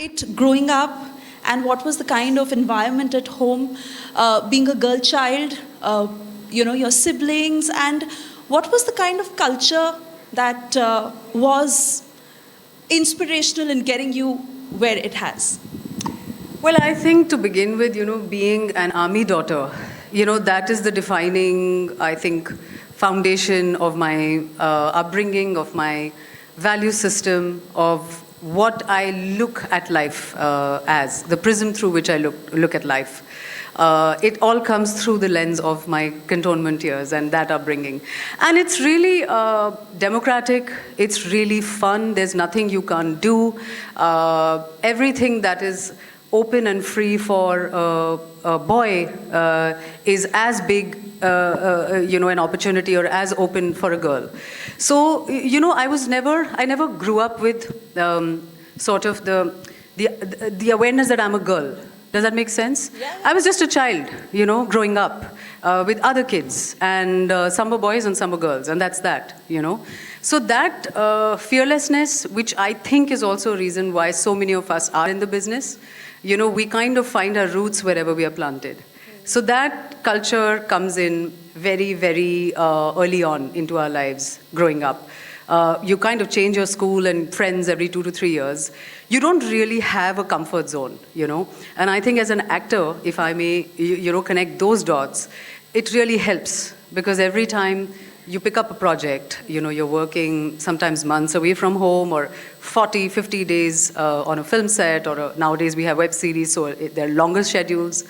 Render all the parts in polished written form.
it growing up, and what was the kind of environment at home, being a girl child, your siblings, and what was the kind of culture that was inspirational in getting you where it has? Well, I think to begin with, being an army daughter, that is the defining, I think, foundation of my upbringing, of my value system, of what I look at life as, the prism through which I look at life. It all comes through the lens of my cantonment years and that upbringing. And it's really democratic, it's really fun, there's nothing you can't do. Everything that is open and free for a boy is as big an opportunity or as open for a girl. So, I never grew up with sort of the awareness that I'm a girl. Does that make sense? Yeah. I was just a child, growing up with other kids, and some were boys and some were girls, and that's that, So that fearlessness, which I think is also a reason why so many of us are in the business, we kind of find our roots wherever we are planted. So that culture comes in very, very early on into our lives growing up. You kind of change your school and friends every 2 to 3 years. You don't really have a comfort zone, And I think as an actor, if I may, connect those dots, it really helps, because every time you pick up a project, you're working sometimes months away from home, or 40, 50 days on a film set, or nowadays we have web series, so they're longer schedules.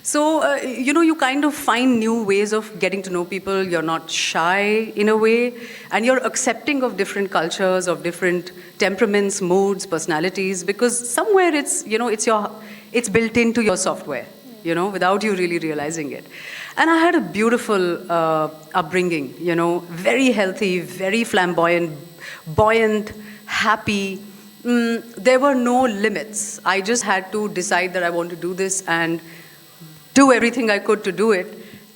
So, you kind of find new ways of getting to know people. You're not shy in a way, and you're accepting of different cultures, of different temperaments, moods, personalities, because somewhere it's built into your software, without you really realizing it. And I had a beautiful upbringing, very healthy, very flamboyant, buoyant, happy. There were no limits. I just had to decide that I want to do this and do everything I could to do it,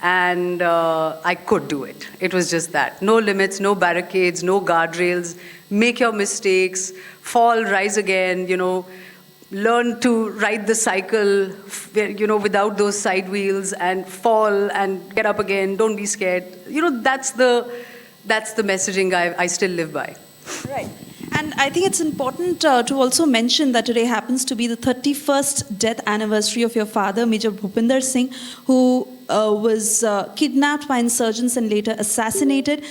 and I could do it. It was just that. No limits, no barricades, no guardrails. Make your mistakes, fall, rise again, learn to ride the cycle, without those side wheels, and fall and get up again, don't be scared. That's the messaging I still live by. Right. And I think it's important to also mention that today happens to be the 31st death anniversary of your father, Major Bhupinder Singh, who was kidnapped by insurgents and later assassinated.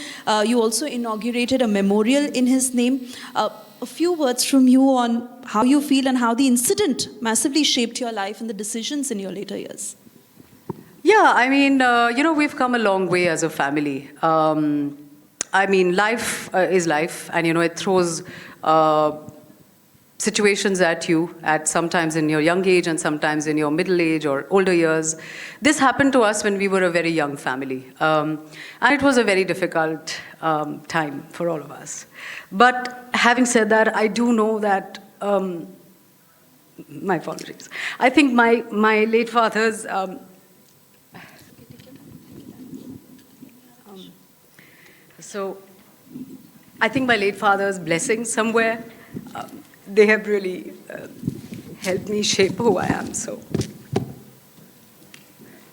You also inaugurated a memorial in his name. A few words from you on how you feel and how the incident massively shaped your life and the decisions in your later years. Yeah, I mean, we've come a long way as a family. Life is life, and it throws situations at you at sometimes in your young age and sometimes in your middle age or older years. This happened to us when we were a very young family, and it was a very difficult time for all of us. But having said that, I do know that my apologies. I think my late father's So I think my late father's blessings somewhere, they have really helped me shape who I am. So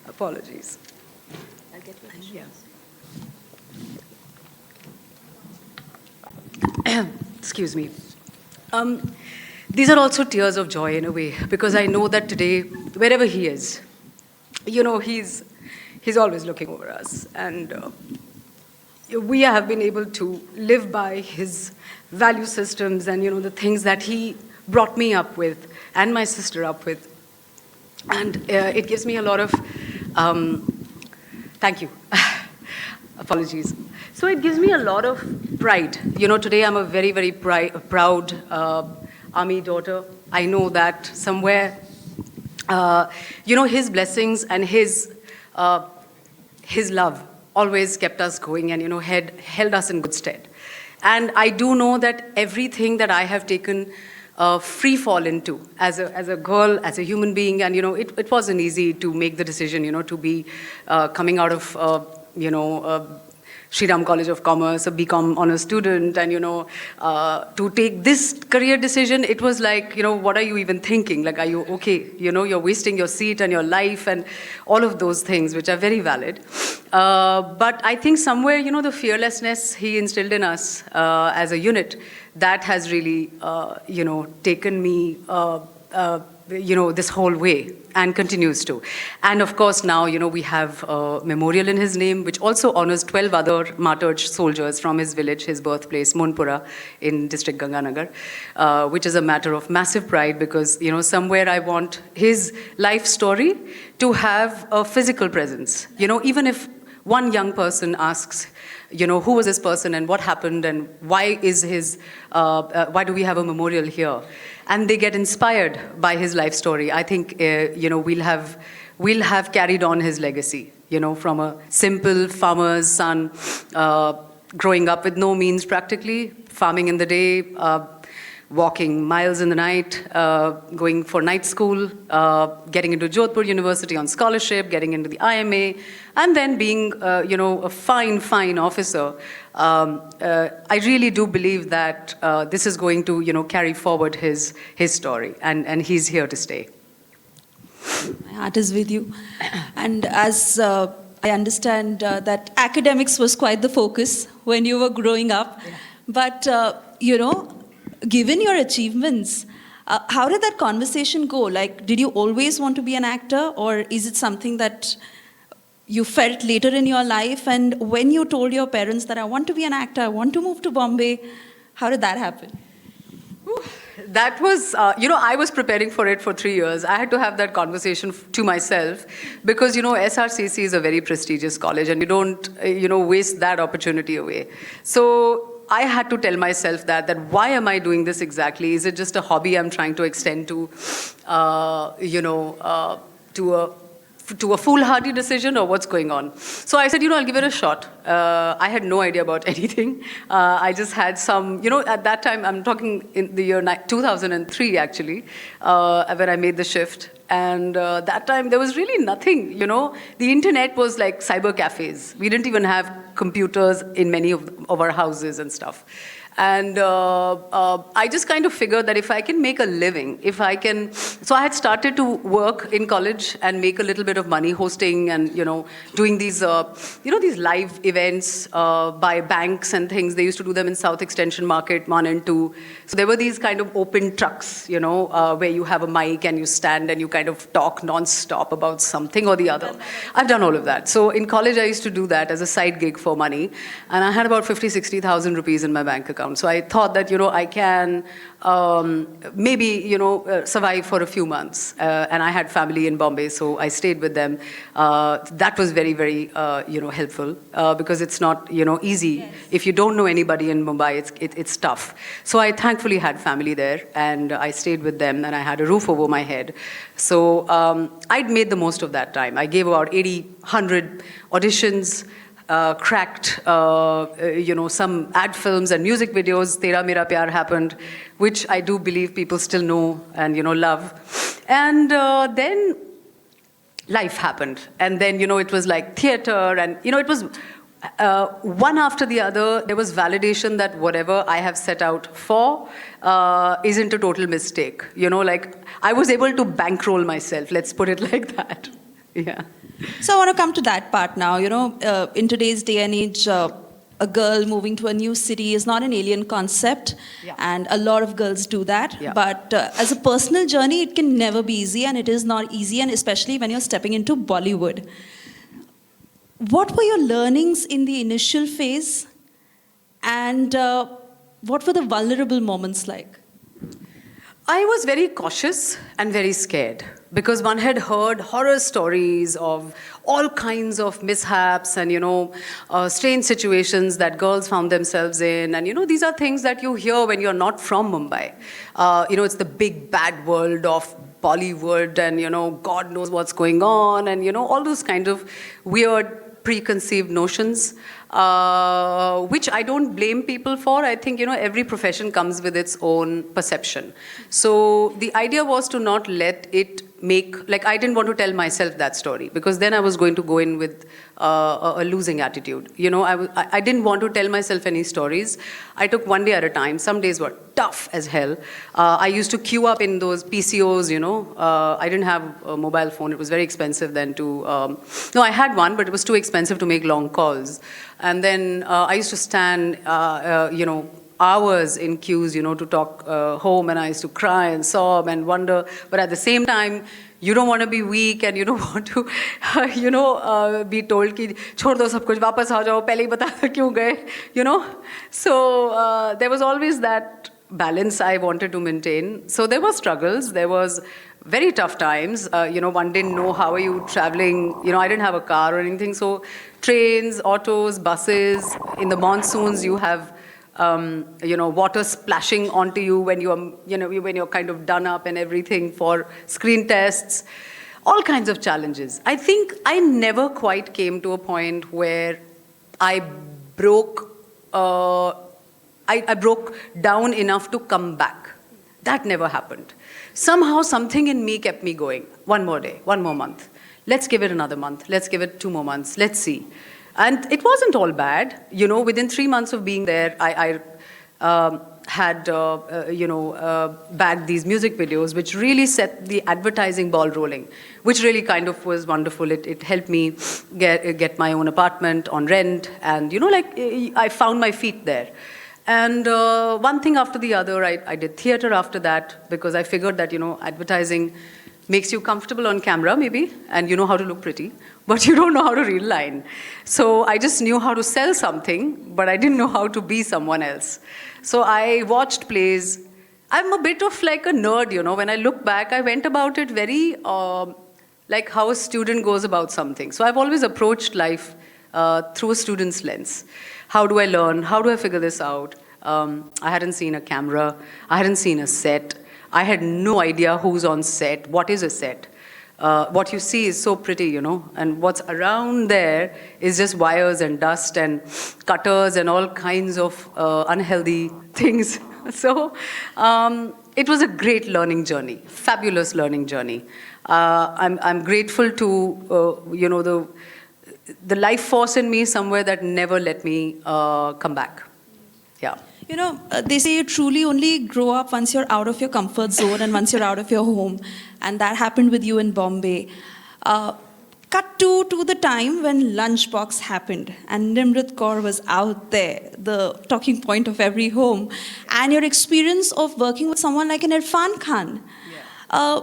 apologies. I'll get with Yeah. Excuse me. These are also tears of joy in a way, because I know that today, wherever he is, he's always looking over us, and we have been able to live by his value systems and the things that he brought me up with and my sister up with, and it gives me a lot of thank you. Apologies. So it gives me a lot of pride. Today I'm a very, very proud army daughter. I know that somewhere, his blessings and his love always kept us going and, held us in good stead. And I do know that everything that I have taken free fall into as a girl, as a human being, and, it wasn't easy to make the decision, to be coming out of, Shriram College of Commerce, a BCom honors student, and to take this career decision, it was like, what are you even thinking? Like, are you okay? You're wasting your seat and your life and all of those things, which are very valid. But I think somewhere, the fearlessness he instilled in us as a unit, that has really, taken me, this whole way and continues to. And of course, now, we have a memorial in his name, which also honors 12 other martyred soldiers from his village, his birthplace, Monpura, in district Ganganagar, which is a matter of massive pride because, somewhere I want his life story to have a physical presence. Even if one young person asks, who was this person and what happened and why why do we have a memorial here? And they get inspired by his life story. I think, we'll have carried on his legacy, from a simple farmer's son, growing up with no means practically, farming in the day, walking miles in the night, going for night school, getting into Jodhpur University on scholarship, getting into the IMA, and then being, a fine officer. I really do believe that this is going to, carry forward his story, and he's here to stay. My heart is with you. And as I understand that academics was quite the focus when you were growing up. Yeah. But, given your achievements, how did that conversation go? Like, did you always want to be an actor, or is it something that you felt later in your life? And when you told your parents that I want to be an actor, I want to move to Bombay, how did that happen? That was, I was preparing for it for 3 years. I had to have that conversation to myself because, SRCC is a very prestigious college and you don't, waste that opportunity away. So I had to tell myself that why am I doing this exactly? Is it just a hobby I'm trying to extend to, to a foolhardy decision, or what's going on? So I said, I'll give it a shot. I had no idea about anything. I just had some, at that time, I'm talking in the year 2003 actually, when I made the shift. And that time there was really nothing, The internet was like cyber cafes. We didn't even have computers in many of our houses and stuff. And I just kind of figured that if I can make a living, so I had started to work in college and make a little bit of money hosting and, doing these, these live events by banks and things. They used to do them in South Extension Market 1 and 2. So there were these kind of open trucks, where you have a mic and you stand and you kind of talk non-stop about something or the other. I've done all of that. So in college, I used to do that as a side gig for money. And I had about 50,000-60,000 rupees in my bank account. So I thought that, I can maybe, survive for a few months. And I had family in Bombay, so I stayed with them. That was very, very, helpful because it's not, easy. Yes. If you don't know anybody in Mumbai, it's tough. So I thankfully had family there, and I stayed with them, and I had a roof over my head. So I'd made the most of that time. I gave about 80, 100 auditions. Cracked, some ad films and music videos. Tera Mera Pyar happened, which I do believe people still know and, love. And then life happened. And then, it was like theater and, it was one after the other. There was validation that whatever I have set out for isn't a total mistake. Like I was able to bankroll myself. Let's put it like that. Yeah. So I want to come to that part now. In today's day and age, a girl moving to a new city is not an alien concept. Yeah. And a lot of girls do that. Yeah. But as a personal journey, it can never be easy, and it is not easy, and especially when you're stepping into Bollywood. What were your learnings in the initial phase, and what were the vulnerable moments like? I was very cautious and very scared because one had heard horror stories of all kinds of mishaps and, strange situations that girls found themselves in. And, these are things that you hear when you're not from Mumbai. It's the big bad world of Bollywood and, God knows what's going on and, all those kind of weird preconceived notions, which I don't blame people for. I think, every profession comes with its own perception. So the idea was to not let it I didn't want to tell myself that story, because then I was going to go in with a losing attitude. You know, I didn't want to tell myself any stories. I took one day at a time. Some days were tough as hell. I used to queue up in those PCOs, you know. I didn't have a mobile phone. It was very expensive then to, no, I had one, but it was too expensive to make long calls. And then I used to stand, you know, hours in queues, you know, to talk home, and I used to cry and sob and wonder. But at the same time, you don't want to be weak, and you don't want to, you know, be told कि छोड़ दो सब कुछ, वापस आ जाओ, पहले ही बता दो क्यों गए, you know. So there was always that balance I wanted to maintain. So there were struggles. There was very tough times. You know, one didn't know how are you traveling. You know, I didn't have a car or anything. So trains, autos, buses. In the monsoons, you have you know, water splashing onto you when you're, you know, when you're kind of done up and everything for screen tests, all kinds of challenges. I think I never quite came to a point where I broke, I broke down enough to come back. That never happened. Somehow something in me kept me going. One more day, one more month. Let's give it another month. Let's give it 2 more months. Let's see. And it wasn't all bad. You know, within 3 months of being there, I had, you know, bagged these music videos, which really set the advertising ball rolling, which really kind of was wonderful. It helped me get my own apartment on rent. And, you know, like, I found my feet there. And one thing after the other, I did theater after that, because I figured that, you know, advertising makes you comfortable on camera, maybe, and you know how to look pretty, but you don't know how to read line. So I just knew how to sell something, but I didn't know how to be someone else. So I watched plays. I'm a bit of like a nerd, you know. When I look back, I went about it very like how a student goes about something. So I've always approached life through a student's lens. How do I learn? How do I figure this out? I hadn't seen a camera. I hadn't seen a set. I had no idea who's on set, what is a set. What you see is so pretty, you know, and what's around there is just wires and dust and cutters and all kinds of unhealthy things. So it was a great learning journey, fabulous learning journey. I'm grateful to, you know, the life force in me somewhere that never let me come back. Yeah. You know, they say you truly only grow up once you're out of your comfort zone and once you're out of your home. And that happened with you in Bombay. Cut to the time when Lunchbox happened and Nimrat Kaur was out there, the talking point of every home. And your experience of working with someone like an Irfan Khan. Yeah.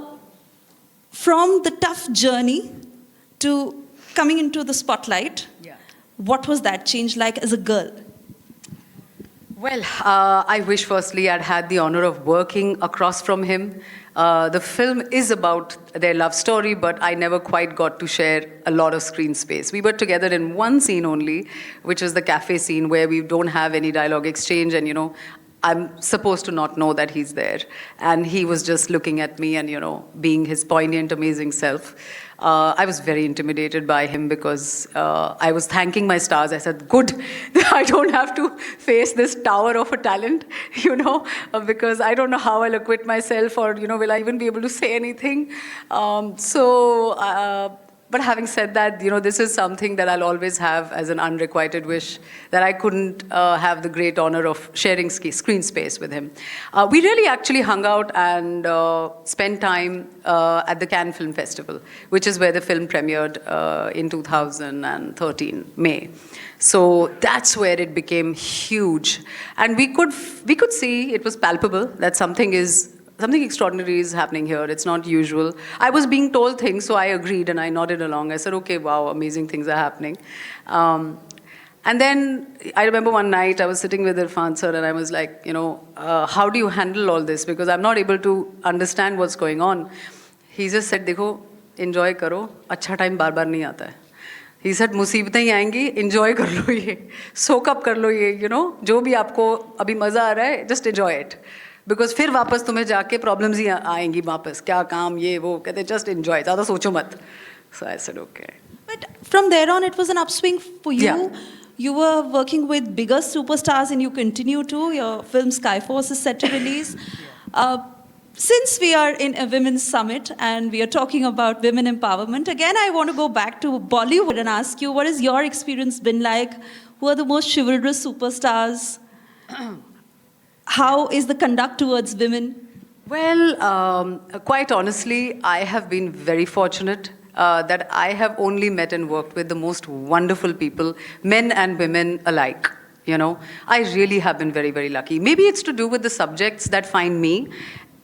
From the tough journey to coming into the spotlight, yeah. What was that change like as a girl? Well, I wish firstly I'd had the honor of working across from him. The film is about their love story, but I never quite got to share a lot of screen space. We were together in one scene only, which is the cafe scene where we don't have any dialogue exchange, and, you know, I'm supposed to not know that he's there. And he was just looking at me and, you know, being his poignant, amazing self. I was very intimidated by him because I was thanking my stars. I said, good, I don't have to face this tower of a talent, you know, because I don't know how I'll acquit myself, or, you know, will I even be able to say anything? But having said that, you know, this is something that I'll always have as an unrequited wish, that I couldn't have the great honor of sharing screen space with him. We really actually hung out and spent time at the Cannes Film Festival, which is where the film premiered in 2013, May. So that's where it became huge. And we could see, it was palpable, that something extraordinary is happening here. It's not usual. I was being told things, so I agreed and I nodded along. I said, okay, wow, amazing things are happening. And then I remember one night I was sitting with Irfan sir and I was like, you know, how do you handle all this? Because I'm not able to understand what's going on. He just said, देखो, enjoy करो, अच्छा time बार-बार नहीं आता है. He said, मुसीबतें ही आएंगी, enjoy कर लो ये, soak up कर लो ये, you know, जो भी आपको अभी मजा आ रहा है, just enjoy it. Because फिर वापस तुम्हें जाके problems ही आएंगी वापस, क्या काम ये वो, कहते just enjoy, ज़्यादा सोचो मत. So I said, okay. But from there on, it was an upswing for you. Yeah. You were working with bigger superstars and you continue to. Your film Skyforce is set to release. since we are in a women's summit and we are talking about women empowerment, again, I want to go back to Bollywood and ask you, what has your experience been like? Who are the most chivalrous superstars? How is the conduct towards women? Well, quite honestly, I have been very fortunate that I have only met and worked with the most wonderful people, men and women alike. You know, I really have been very, very lucky. Maybe it's to do with the subjects that find me,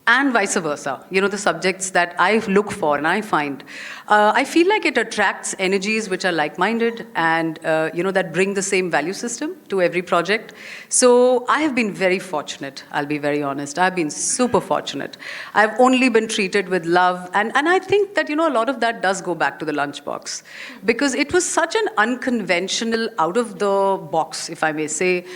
and vice versa. You know, the subjects that I look for and I find. I feel like it attracts energies which are like-minded and, you know, that bring the same value system to every project. So I have been very fortunate, I'll be very honest. I've been super fortunate. I've only been treated with love. And I think that, you know, a lot of that does go back to the Lunchbox. Because it was such an unconventional, out-of-the-box, if I may say,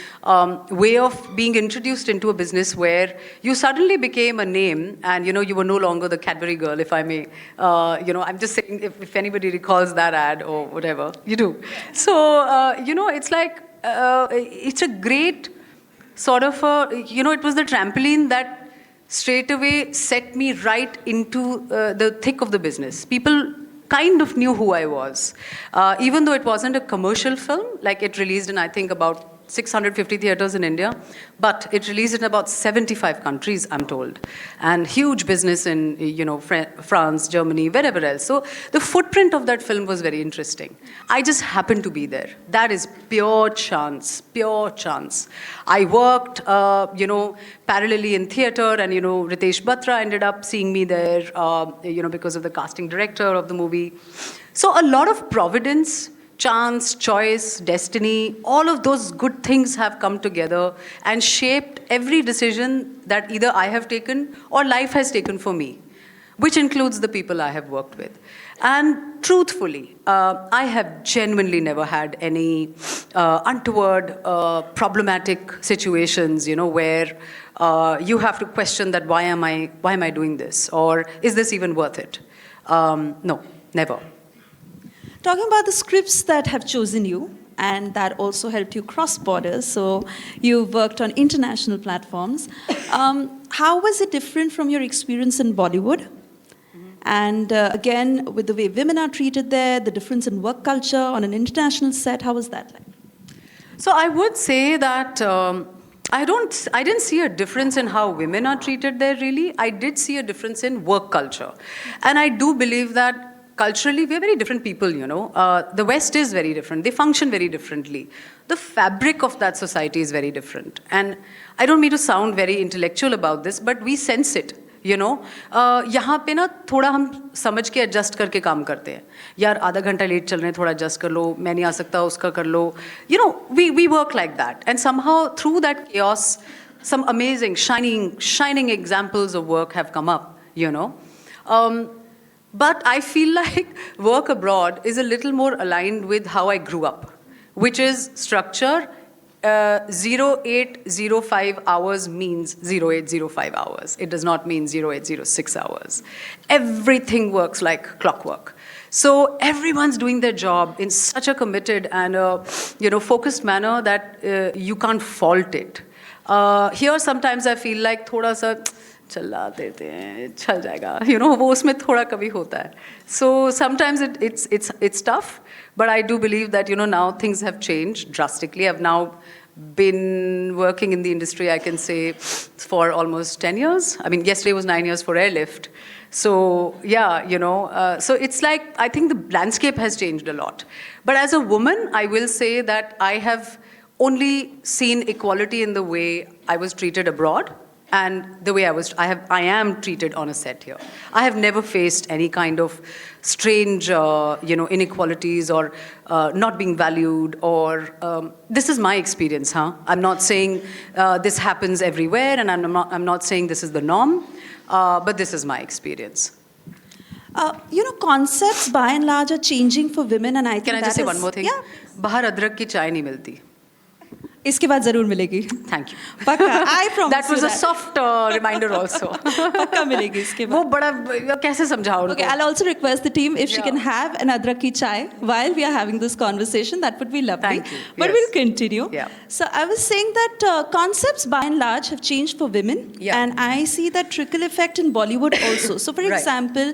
way of being introduced into a business where you suddenly became a name and, you know, you were no longer the Cadbury girl, if I may. You know, I'm just saying, if anybody recalls that ad or whatever, you do. So, you know, it's like, it's a great sort of, you know, it was the trampoline that straight away set me right into the thick of the business. People kind of knew who I was. Even though it wasn't a commercial film, like it released in, I think, about 650 theaters in India, but it released in about 75 countries, I'm told, and huge business in, you know, France, Germany, wherever else. So the footprint of that film was very interesting. I just happened to be there. That is pure chance, pure chance. I worked, you know, parallelly in theater, and, you know, Ritesh Batra ended up seeing me there, you know, because of the casting director of the movie. So a lot of providence, chance, choice, destiny, all of those good things have come together and shaped every decision that either I have taken or life has taken for me, which includes the people I have worked with. And truthfully, I have genuinely never had any untoward, problematic situations, you know, where you have to question that why am I doing this? Or is this even worth it? No, never. Talking about the scripts that have chosen you and that also helped you cross borders, so you've worked on international platforms. How was it different from your experience in Bollywood? And again, with the way women are treated there, the difference in work culture on an international set, how was that like? So I would say that I didn't see a difference in how women are treated there, really. I did see a difference in work culture. And I do believe that culturally, we're very different people, you know. The West is very different. They function very differently. The fabric of that society is very different. And I don't mean to sound very intellectual about this, but we sense it, you know. यहाँ पे ना थोड़ा हम समझ के adjust करके काम करते हैं. यार आधा घंटा late चल रहे हैं, थोड़ा adjust कर लो. मैं नहीं आ सकता, उसका कर लो. You know, we work like that. And somehow through that chaos, some amazing, shining examples of work have come up, you know. But I feel like work abroad is a little more aligned with how I grew up, which is structure. 0805 hours means 0805 hours. It does not mean 0806 hours. Everything works like clockwork. So everyone's doing their job in such a committed and you know, focused manner that you can't fault it. Here sometimes I feel like thoda sa चला देते हैं, चल जाएगा, you know, वो उसमें थोड़ा कभी होता है. So sometimes it's tough, but I do believe that, you know, now things have changed drastically. I've now been working in the industry, I can say, for almost 10 years. I mean, yesterday was 9 years for Airlift. So yeah, you know, so it's like, I think the landscape has changed a lot. But as a woman, I will say that I have only seen equality in the way I was treated abroad. And the way I am treated on a set here. I have never faced any kind of strange, you know, inequalities or not being valued or, this is my experience, huh? I'm not saying this happens everywhere, and I'm not saying this is the norm, but this is my experience. You know, concepts by and large are changing for women, and I think Can I just say one more thing? Yeah. Bahar adrak ki chai nahi milti. इसके बाद जरूर मिलेगी. Thank you. पक्का. I promise That was you a soft reminder also. पक्का मिलेगी इसके वो बाद. बड़ा कैसे समझाओ Okay, I'll also request the team if she can have an adrak ki chai while we are having this conversation. That would be lovely. Thank you. But Yes. we'll continue. Yeah. So I was saying that concepts by and large have changed for women, Yeah. and I see that trickle effect in Bollywood also. So, for Right. example,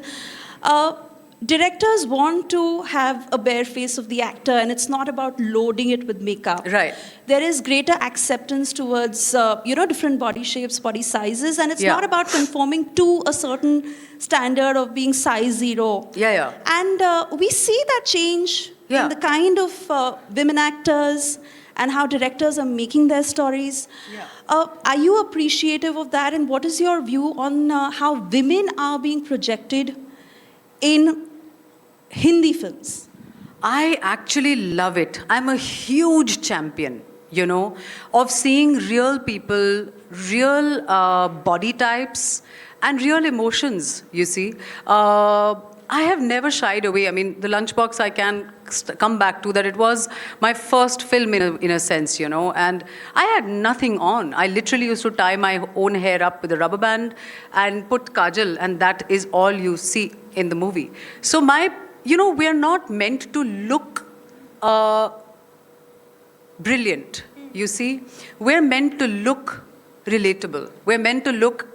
directors want to have a bare face of the actor, and it's not about loading it with makeup. Right. There is greater acceptance towards different body shapes, body sizes, and it's Yeah. not about conforming to a certain standard of being size 0. Yeah. And we see that change Yeah. in the kind of women actors and how directors are making their stories. Yeah. Are you appreciative of that, and what is your view on how women are being projected in Hindi films? I actually love it. I'm a huge champion, of seeing real people, real body types, and real emotions, you see. I have never shied away. I mean, the Lunchbox, I can come back to that. It was my first film in a sense, and I had nothing on. I literally used to tie my own hair up with a rubber band and put kajal, and that is all you see in the movie. So we are not meant to look brilliant, you see. We're meant to look relatable. We're meant to look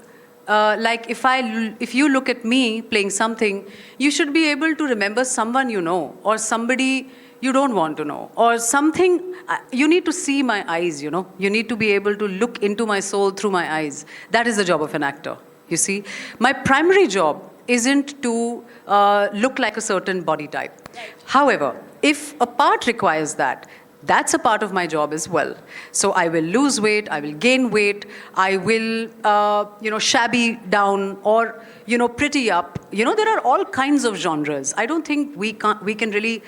like if you look at me playing something, you should be able to remember someone you know, or somebody you don't want to know, or something. You need to see my eyes, You need to be able to look into my soul through my eyes. That is the job of an actor, you see. My primary job isn't to look like a certain body type. However, if a part requires that, that's a part of my job as well. So I will lose weight, I will gain weight, I will, shabby down, or, pretty up. There are all kinds of genres. I don't think we can really,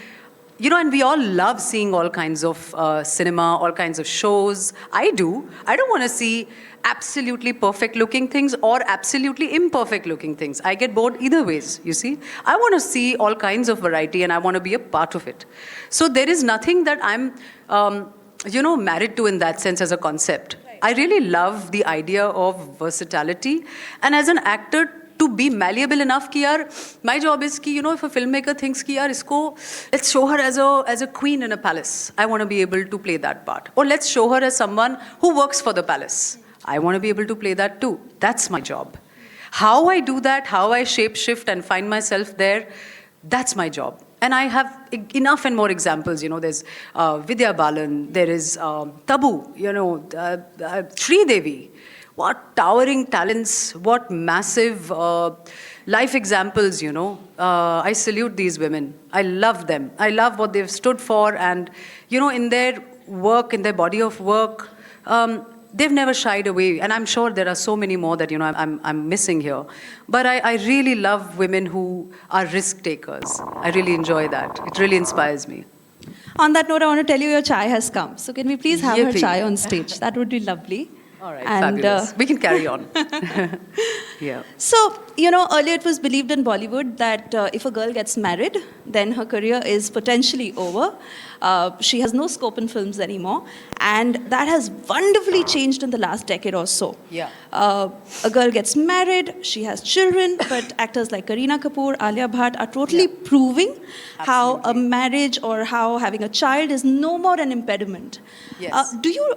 and we all love seeing all kinds of cinema, all kinds of shows. I do. I don't want to see absolutely perfect looking things or absolutely imperfect looking things. I get bored either ways, you see. I want to see all kinds of variety, and I want to be a part of it. So there is nothing that I'm, married to in that sense as a concept. Right. I really love the idea of versatility. And as an actor, to be malleable enough ki my job is ki, if a filmmaker thinks ki let's show her as a queen in a palace. I want to be able to play that part. Or let's show her as someone who works for the palace. I want to be able to play that too. That's my job. How I do that, how I shape shift and find myself there, that's my job. And I have enough and more examples. There's Vidya Balan, there is Tabu, Sri Devi. What towering talents, what massive life examples, I salute these women. I love them. I love what they've stood for, and, in their work, in their body of work, they've never shied away. And I'm sure there are so many more that, I'm missing here. But I really love women who are risk takers. I really enjoy that. It really inspires me. On that note, I want to tell you your chai has come. So can we please have her Yippee. chai on stage? That would be lovely. All right, And, fabulous. We can carry on. Yeah. So, earlier it was believed in Bollywood that if a girl gets married, then her career is potentially over. She has no scope in films anymore. And that has wonderfully changed in the last decade or so. Yeah. A girl gets married, she has children, but actors like Kareena Kapoor, Alia Bhatt are totally proving how a marriage or how having a child is no more an impediment. Yes. Do you,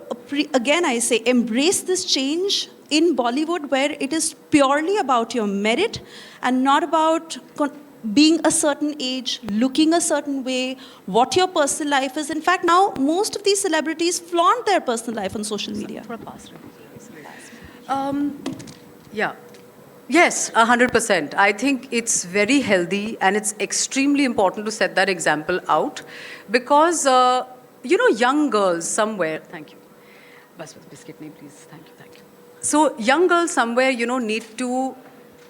again I say, embrace this change in Bollywood where it is purely about your merit and not about being a certain age, looking a certain way, what your personal life is? In fact, now most of these celebrities flaunt their personal life on social media. Yeah. Yes, 100%. I think it's very healthy, and it's extremely important to set that example out because, young girls somewhere, thank you. Bas biscuit nahi, please. Thank you. So young girls somewhere, need to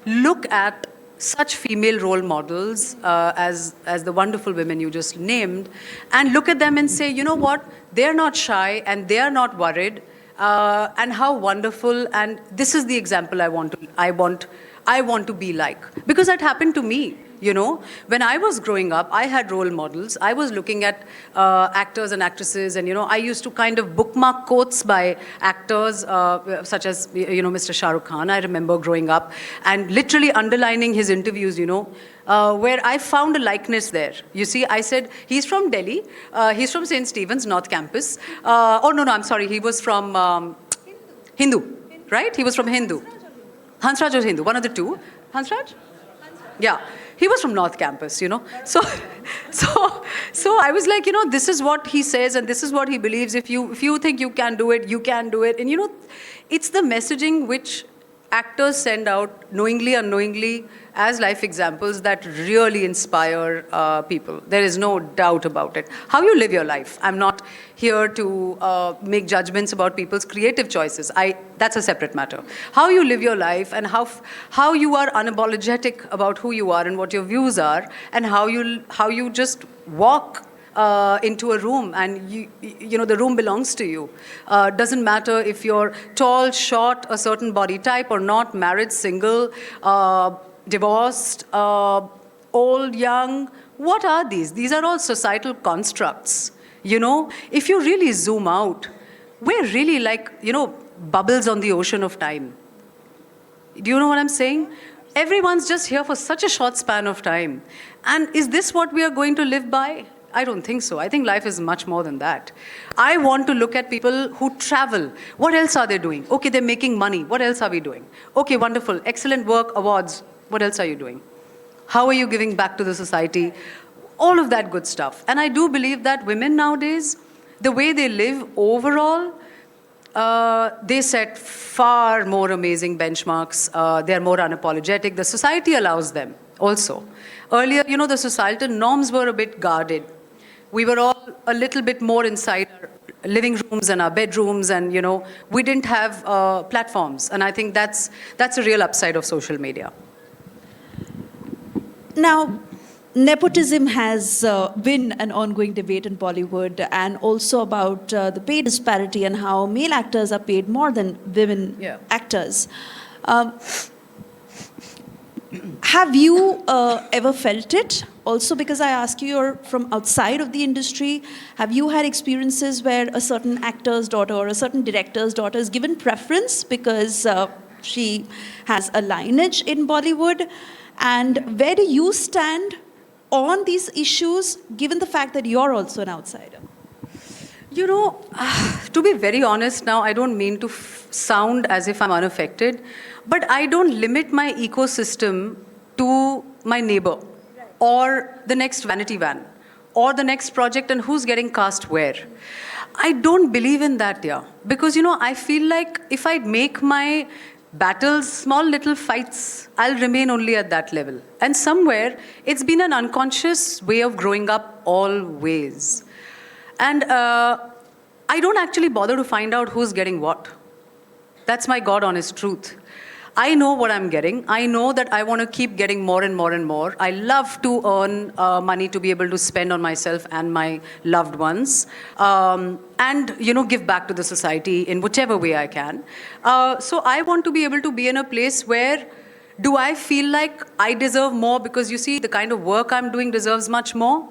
look at such female role models as the wonderful women you just named, and look at them and say, you know what, they're not shy and they are not worried, and how wonderful, and this is the example I want I want to be like. Because that happened to me. You know, when I was growing up, I had role models. I was looking at actors and actresses, and I used to kind of bookmark quotes by actors such as Mr. Shah Rukh Khan. I remember growing up and literally underlining his interviews. Where I found a likeness there. You see, I said he's from Delhi. He's from St. Stephen's North Campus. Oh no, I'm sorry. He was from Hindu, right? He was from Hindu. Hansraj or Hindu, one of the two. Hansraj? Yeah. He was from North Campus, So I was like, this is what he says and this is what he believes. If you think you can do it, you can do it. And it's the messaging which actors send out knowingly, unknowingly, as life examples that really inspire people. There is no doubt about it. How you live your life. I'm not here to make judgments about people's creative choices. That's a separate matter. How you live your life and how you are unapologetic about who you are and what your views are, and how you just walk into a room and the room belongs to you. Doesn't matter if you're tall, short, a certain body type or not, married, single, divorced, old, young. What are these? These are all societal constructs. If you really zoom out, we're really like, bubbles on the ocean of time. Do you know what I'm saying? Everyone's just here for such a short span of time. And is this what we are going to live by? I don't think so. I think life is much more than that. I want to look at people who travel. What else are they doing? Okay, they're making money. What else are we doing? Okay, wonderful. Excellent work, awards. What else are you doing? How are you giving back to the society? All of that good stuff. And I do believe that women nowadays, the way they live overall, they set far more amazing benchmarks. They're more unapologetic. The society allows them also. Earlier, the societal norms were a bit guarded. We were all a little bit more inside our living rooms and our bedrooms, and we didn't have platforms. And I think that's a real upside of social media. Now, nepotism has been an ongoing debate in Bollywood, and also about the pay disparity and how male actors are paid more than women actors. Have you ever felt it? Also, because I ask you, you're from outside of the industry, have you had experiences where a certain actor's daughter or a certain director's daughter is given preference because she has a lineage in Bollywood? And where do you stand on these issues, given the fact that you're also an outsider? To be very honest now, I don't mean to sound as if I'm unaffected, but I don't limit my ecosystem to my neighbor or the next vanity van or the next project and who's getting cast where. I don't believe in that, because, I feel like if I make my battles, small little fights, I'll remain only at that level. And somewhere, it's been an unconscious way of growing up always. And I don't actually bother to find out who's getting what. That's my God honest truth. I know what I'm getting. I know that I want to keep getting more and more and more. I love to earn money to be able to spend on myself and my loved ones. And, give back to the society in whichever way I can. So I want to be able to be in a place where, do I feel like I deserve more? Because you see, the kind of work I'm doing deserves much more.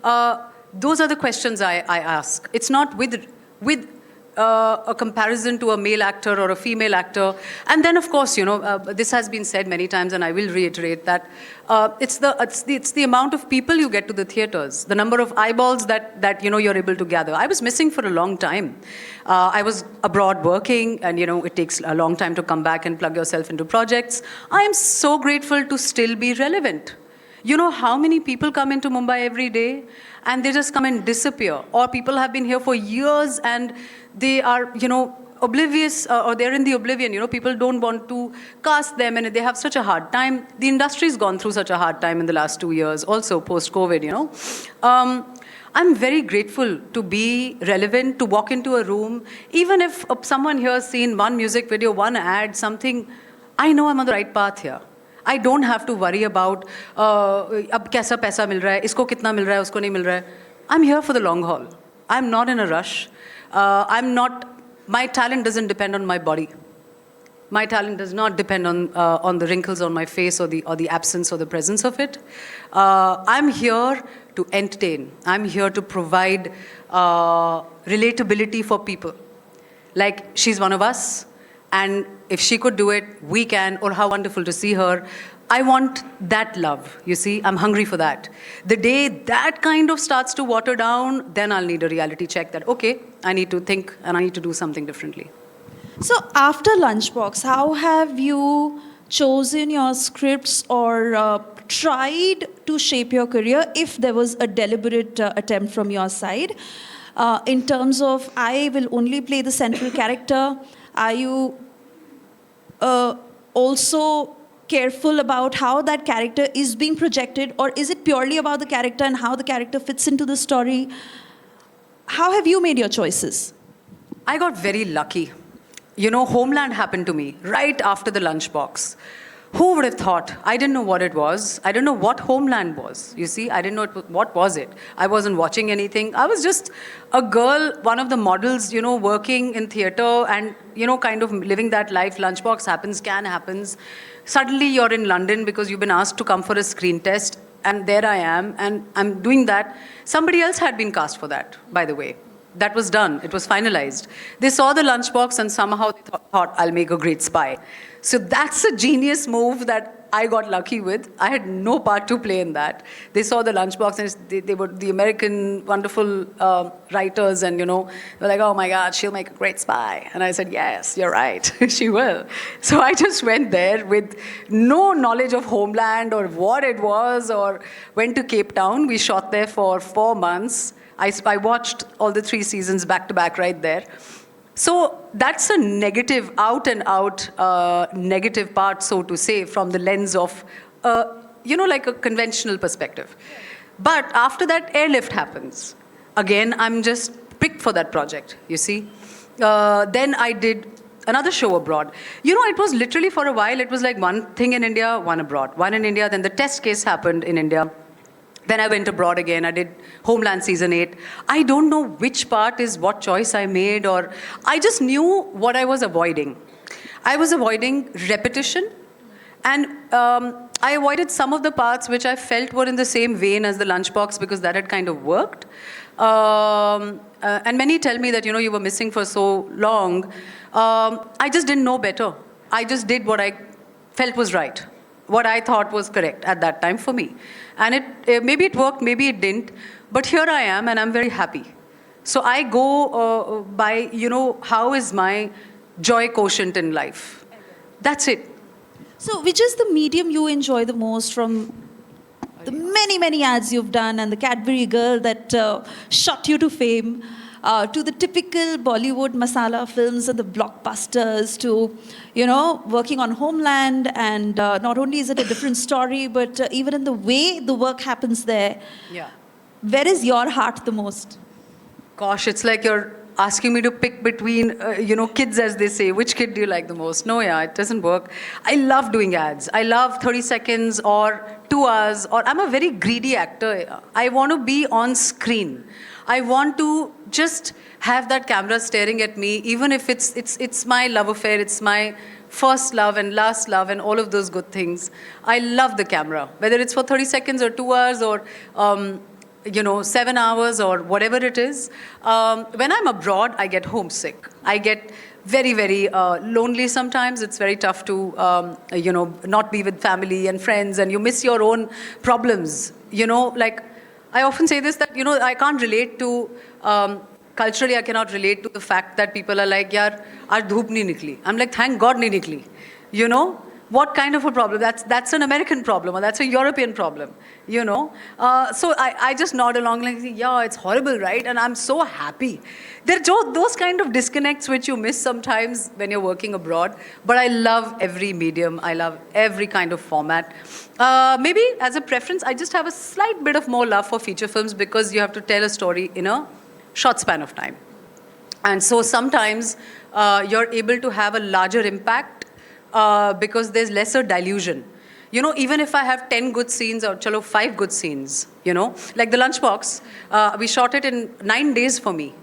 Those are the questions I ask. It's not with a comparison to a male actor or a female actor. And then, of course, this has been said many times, and I will reiterate that it's the amount of people you get to the theaters, the number of eyeballs that you're able to gather. I was missing for a long time. I was abroad working, and it takes a long time to come back and plug yourself into projects. I am so grateful to still be relevant. You know how many people come into Mumbai every day and they just come and disappear? Or people have been here for years and they are, oblivious, or they're in the oblivion. People don't want to cast them and they have such a hard time. The industry's gone through such a hard time in the last 2 years, also post-COVID, I'm very grateful to be relevant, to walk into a room. Even if someone here has seen one music video, one ad, something, I know I'm on the right path here. I don't have to worry about ab kaisa paisa mil raha hai, isko kitna mil raha hai, usko nahi mil raha hai. I'm here for the long haul. I'm not in a rush. My talent doesn't depend on my body. My talent does not depend on the wrinkles on my face or the absence or the presence of it. I'm here to entertain. I'm here to provide relatability for people. Like, she's one of us, and if she could do it, we can, or how wonderful to see her. I want that love, you see, I'm hungry for that. The day that kind of starts to water down, then I'll need a reality check that, okay, I need to think and I need to do something differently. So after Lunchbox, how have you chosen your scripts or tried to shape your career if there was a deliberate attempt from your side? In terms of, I will only play the central character, are you also careful about how that character is being projected, or is it purely about the character and how the character fits into the story? How have you made your choices? I got very lucky. You know, Homeland happened to me right after the Lunchbox. Who would have thought? I didn't know what it was. I didn't know what Homeland was. You see, I didn't know what was it. I wasn't watching anything. I was just a girl, one of the models, you know, working in theater and, you know, kind of living that life. Lunchbox happens, can happens. Suddenly you're in London because you've been asked to come for a screen test, and there I am, and I'm doing that. Somebody else had been cast for that, by the way. That was done. It was finalized. They saw the Lunchbox and somehow they thought, I'll make a great spy. So that's a genius move that I got lucky with. I had no part to play in that. They saw the Lunchbox and they were the American wonderful writers, and, you know, they were like, oh my God, she'll make a great spy. And I said, yes, you're right, she will. So I just went there with no knowledge of Homeland or what it was, or went to Cape Town. We shot there for 4 months. I watched all the 3 seasons back to back right there. So that's a negative, out and out negative part, so to say, from the lens of, you know, like a conventional perspective. But after that, airlift happens. Again, I'm just picked for that project, you see. Then I did another show abroad. You know, it was literally for a while, it was like one thing in India, one abroad. One in India, then the test case happened in India. Then I went abroad again. I did Homeland Season 8. I don't know which part is what choice I made, or I just knew what I was avoiding. I was avoiding repetition, and I avoided some of the parts which I felt were in the same vein as the Lunchbox, because that had kind of worked. And many tell me that, you know, you were missing for so long. I just didn't know better. I just did what I felt was right, what I thought was correct at that time for me. And maybe it worked, maybe it didn't, but here I am and I'm very happy. So I go by, you know, how is my joy quotient in life? That's it. So which is the medium you enjoy the most from the many, many ads you've done and the Cadbury girl that shot you to fame, to the typical Bollywood masala films and the blockbusters, to, you know, working on Homeland, and not only is it a different story, but even in the way the work happens there. Yeah. Where is your heart the most? Gosh, it's like you're asking me to pick between, you know, kids, as they say. Which kid do you like the most? No, yeah, it doesn't work. I love doing ads. I love 30 seconds or 2 hours, or I'm a very greedy actor. I want to be on screen. I want to just have that camera staring at me, even if it's my love affair, it's my first love and last love and all of those good things. I love the camera, whether it's for 30 seconds or 2 hours or, you know, 7 hours or whatever it is. When I'm abroad, I get homesick. I get very, very lonely sometimes. It's very tough to, you know, not be with family and friends, and you miss your own problems. You know, like, I often say this, that, you know, I can't relate to, culturally I cannot relate to the fact that people are like, yaar, aaj dhoop nahi nikli. I'm like, thank God nahi nikli. You know? What kind of a problem? That's an American problem, or that's a European problem, you know? So I just nod along like, yeah, it's horrible, right? And I'm so happy. There are those kind of disconnects which you miss sometimes when you're working abroad. But I love every medium. I love every kind of format. Maybe as a preference, I just have a slight bit of more love for feature films, because you have to tell a story in a short span of time. And so sometimes you're able to have a larger impact because there's lesser dilution. You know, even if I have 10 good scenes, or chalo 5 good scenes, you know, like the Lunchbox, we shot it in 9 days for me.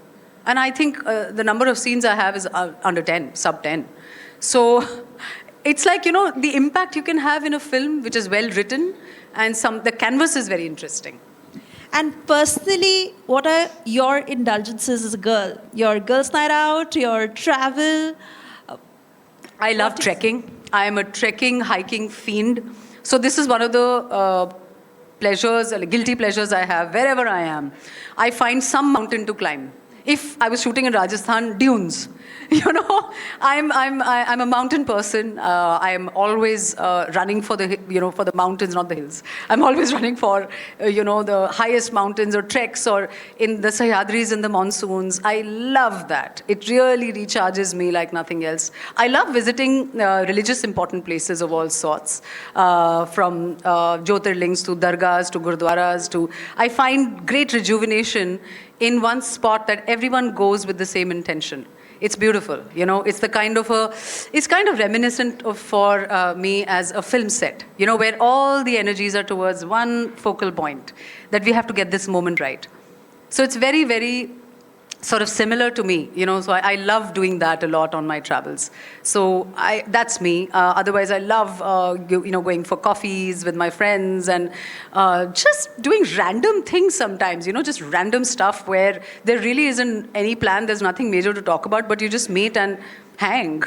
And I think the number of scenes I have is under 10, sub 10. So it's like, the impact you can have in a film which is well written, and the canvas is very interesting. And personally, what are your indulgences as a girl? Your girls' night out, your travel? I love trekking. I am a trekking, hiking fiend. So this is one of the pleasures, guilty pleasures I have wherever I am. I find some mountain to climb. If I was shooting in Rajasthan, dunes. I'm a mountain person. I am always running for the mountains, not the hills. I'm always running for the highest mountains or treks, or in the Sahyadris in the monsoons. I love that. It really recharges me like nothing else. I love visiting religious important places of all sorts, from Jyotirlings to dargahs to gurdwaras I find great rejuvenation in one spot that everyone goes with the same intention. It's beautiful, It's it's kind of reminiscent for me as a film set, where all the energies are towards one focal point, that we have to get this moment right. So it's very, very sort of similar to me, So I love doing that a lot on my travels. So that's me. Otherwise, I love, going for coffees with my friends and just doing random things sometimes, just random stuff where there really isn't any plan. There's nothing major to talk about, but you just meet and hang,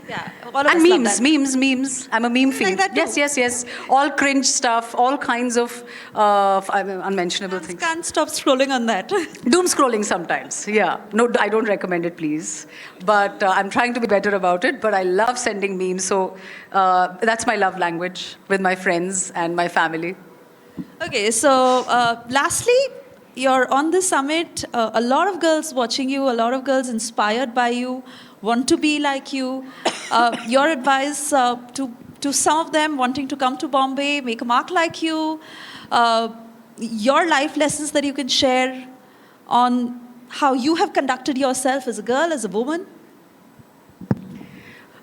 Yeah, and memes. I'm a meme fiend. Like that too. Yes. All cringe stuff, all kinds of unmentionable things. Can't stop scrolling on that. Doom scrolling sometimes, yeah. No, I don't recommend it, please. But I'm trying to be better about it. But I love sending memes, so that's my love language with my friends and my family. Okay, so lastly, you're on the summit. A lot of girls watching you, a lot of girls inspired by you, want to be like you. Your advice to some of them wanting to come to Bombay, make a mark like you, your life lessons that you can share on how you have conducted yourself as a girl, as a woman?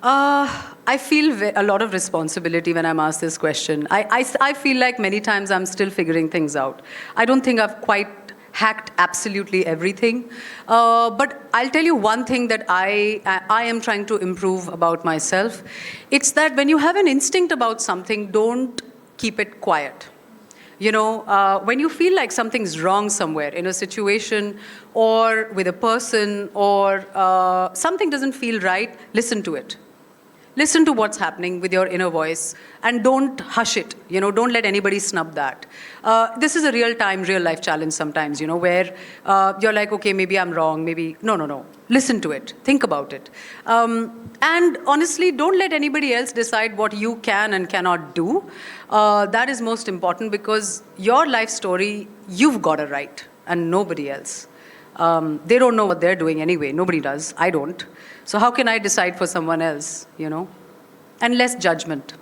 I feel a lot of responsibility when I'm asked this question. I feel like many times I'm still figuring things out. I don't think I've quite hacked absolutely everything. But I'll tell you one thing that I am trying to improve about myself. It's that when you have an instinct about something, don't keep it quiet. When you feel like something's wrong somewhere in a situation or with a person, or something doesn't feel right, listen to it. Listen to what's happening with your inner voice, and don't hush it. Don't let anybody snub that. This is a real life challenge sometimes, where you're like, okay, maybe I'm wrong, maybe... No. Listen to it. Think about it. And honestly, don't let anybody else decide what you can and cannot do. That is most important, because your life story, you've got to write, and nobody else. They don't know what they're doing anyway. Nobody does. I don't. So how can I decide for someone else, And less judgment.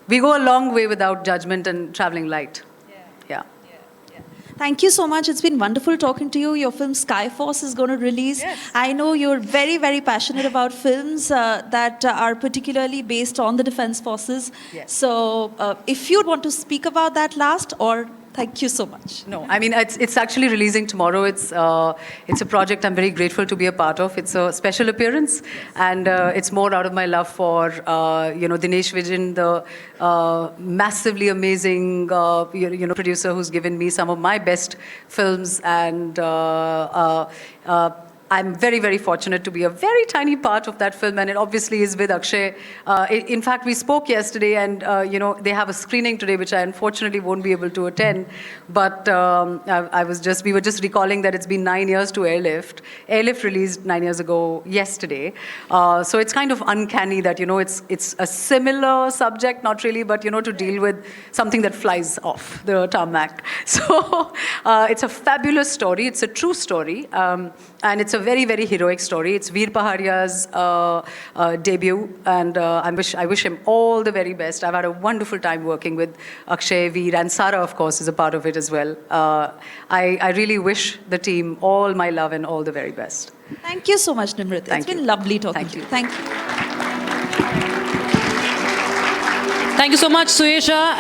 We go a long way without judgment and traveling light. Yeah. Thank you so much. It's been wonderful talking to you. Your film Skyforce is going to release. Yes. I know you're very, very passionate about films that are particularly based on the defense forces. Yes. So if you'd want to speak about that last, or... Thank you so much. No, I mean, it's actually releasing tomorrow. It's a project I'm very grateful to be a part of. It's a special appearance, and it's more out of my love for, Dinesh Vijan, the massively amazing, producer who's given me some of my best films, and I'm very, very fortunate to be a very tiny part of that film, and it obviously is with Akshay. In fact, we spoke yesterday, and they have a screening today, which I unfortunately won't be able to attend. But we were just recalling that it's been 9 years to Airlift. Airlift released 9 years ago yesterday, so it's kind of uncanny that it's a similar subject, not really, but to deal with something that flies off the tarmac. So it's a fabulous story. It's a true story. And it's a very, very heroic story. It's Veer Paharia's debut, and I wish him all the very best. I've had a wonderful time working with Akshay, Veer, and Sara, of course, is a part of it as well. I really wish the team all my love and all the very best. Thank you so much, Nimrat. It's been lovely talking to you. Thank you. Thank you so much, Suesha.